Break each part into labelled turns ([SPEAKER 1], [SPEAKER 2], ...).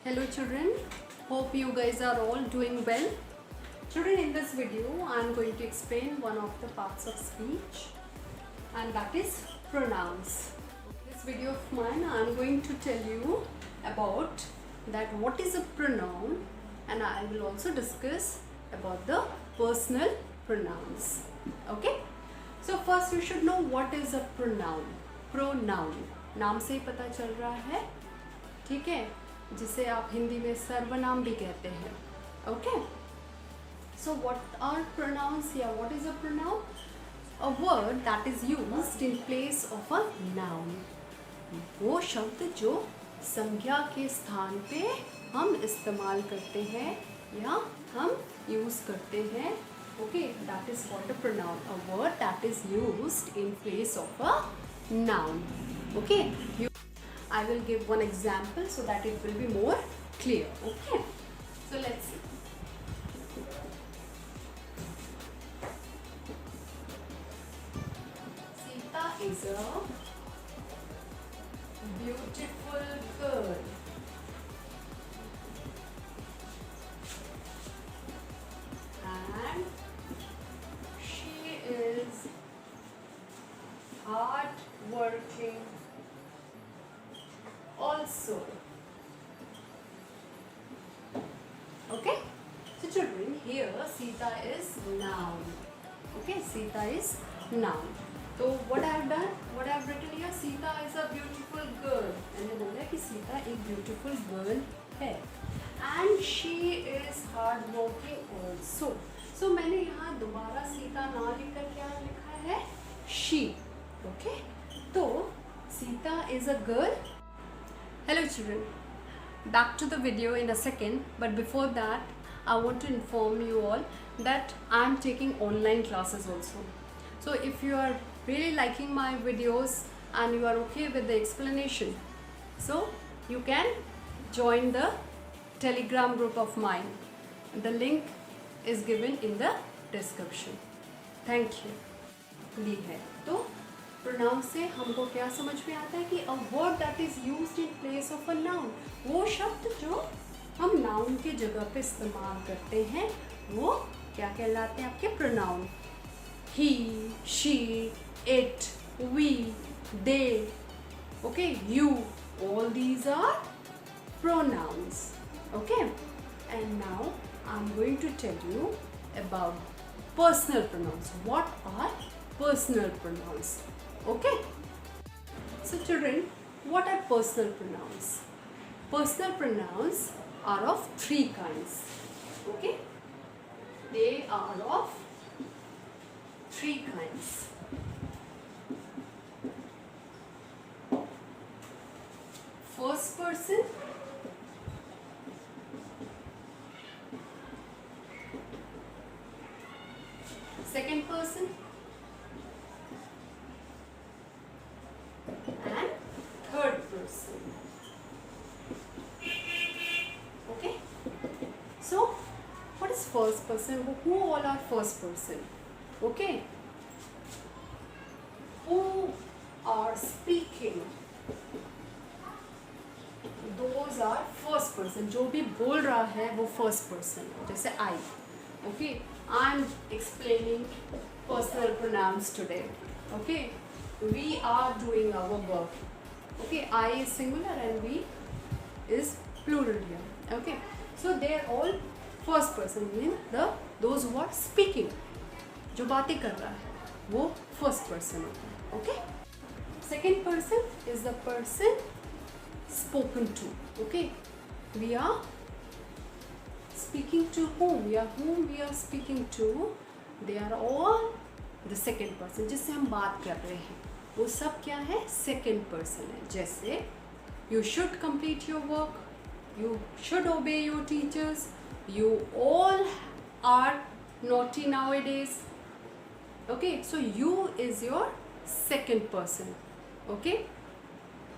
[SPEAKER 1] Hello children, hope you guys are all doing well. Children, in this video I am going to explain one of the parts of speech, and that is pronouns. In this video of mine I am going to tell you about that what is a pronoun, and I will also discuss about the personal pronouns. Okay, so first you should know what is a pronoun. Pronoun नाम से ही पता चल रहा है, ठीक है, जिसे आप हिंदी में सर्वनाम भी कहते हैं. Okay, so what are pronouns या what is a pronoun? A word that is used in place of a noun. वो शब्द जो संज्ञा के स्थान पे हम इस्तेमाल करते हैं या हम यूज करते हैं. Okay, that is what a pronoun. A word that is used in place of a noun. Okay, I will give one example so that it will be more clear. Okay, so let's see. Sita is a beautiful girl. And she is hard working also. Okay, so children, here Sita is noun. Okay, Sita is noun. So what I have done, what I have written here, Sita is a beautiful girl. मैंने बोला कि सीता एक beautiful girl है. And she is hard working also. So मैंने यहाँ दोबारा सीता ना लिखकर क्या लिखा है? She. Okay, so Sita is a girl. Hello children, back to the video in a second, but before that I want to inform you all that I am taking online classes also. So if you are really liking my videos and you are okay with the explanation, so you can join the Telegram group of mine. The link is given in the description. Thank you. ली है तो pronoun से हमको क्या समझ में आता है कि अ word that is used in place of a noun, वो शब्द जो हम नाउन के जगह पे इस्तेमाल करते हैं वो क्या कहलाते हैं आपके pronoun. He, she, it, we, they, okay, you, all these are pronouns. Okay, and now I am going to tell you about personal pronouns. What are personal pronouns? Okay, so children, what are personal pronouns? Personal pronouns are of three kinds. Okay, they are of three kinds. First person, second person, and third person. Okay, so what is first person? Who all are first person? Okay, who are speaking, those are first person. जो भी बोल रहा है वो first person. जैसे I. Okay, I am explaining personal pronouns today. Okay, we are doing our work. Okay, I is singular and we is plural here. Okay, so they are all first person, mean those who are speaking, जो बातें कर रहा है वो first person होता है. Okay, second person is the person spoken to. Okay, we are speaking to whom we are speaking to, they are all the second person. जिससे हम बात कर रहे हैं वो सब क्या है? second person है. जैसे you should complete your work, you should obey your teachers, you all are naughty nowadays. Okay, so you is your second person. Okay,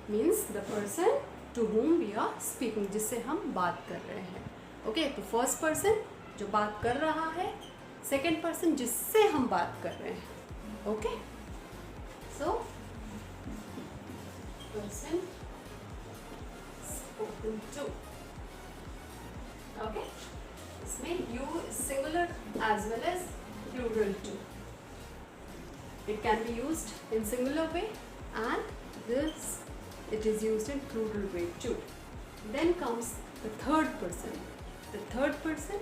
[SPEAKER 1] means the person to whom we are speaking, जिससे हम बात कर रहे हैं. Okay, तो first person जो बात कर रहा है, सेकेंड पर्सन जिससे हम बात कर रहे हैं. Okay, so person spoken to. Okay, इसमें you is singular as well as plural too. It can be used in singular way and this it is used in plural way too. Then comes the third person. The third person,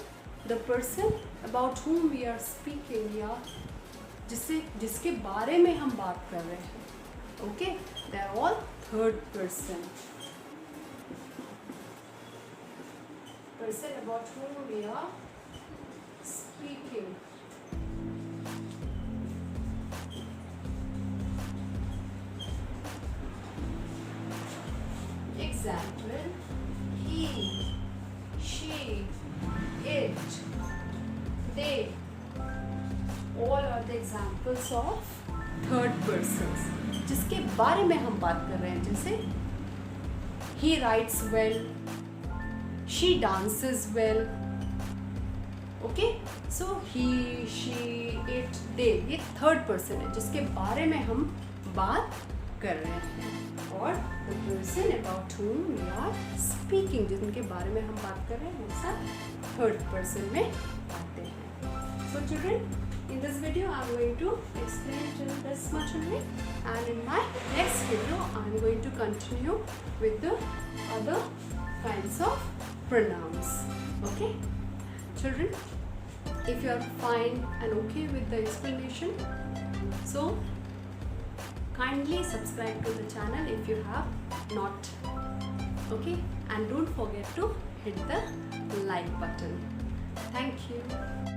[SPEAKER 1] the person about whom we are speaking या जिसके बारे में हम बात कर रहे हैं. Okay, they are all third person. Person about whom we are speaking. Example: he, she, it, they. All are the examples of third persons. जिसके बारे में हम बात कर रहे हैं. जैसे he writes well, she dances well. Okay, so he, she, it, they. ये third person है जिसके बारे में हम बात कर रहे हैं. और the person about whom we are speaking, जिनके बारे में हम बात कर रहे हैं, वो सब third person में आते हैं. So children, in this video I am going to explain till this much only, and in my next video I am going to continue with the other kinds of pronouns. Okay, children, if you are fine and okay with the explanation, so kindly subscribe to the channel if you have not. Okay, and don't forget to hit the like button. Thank you.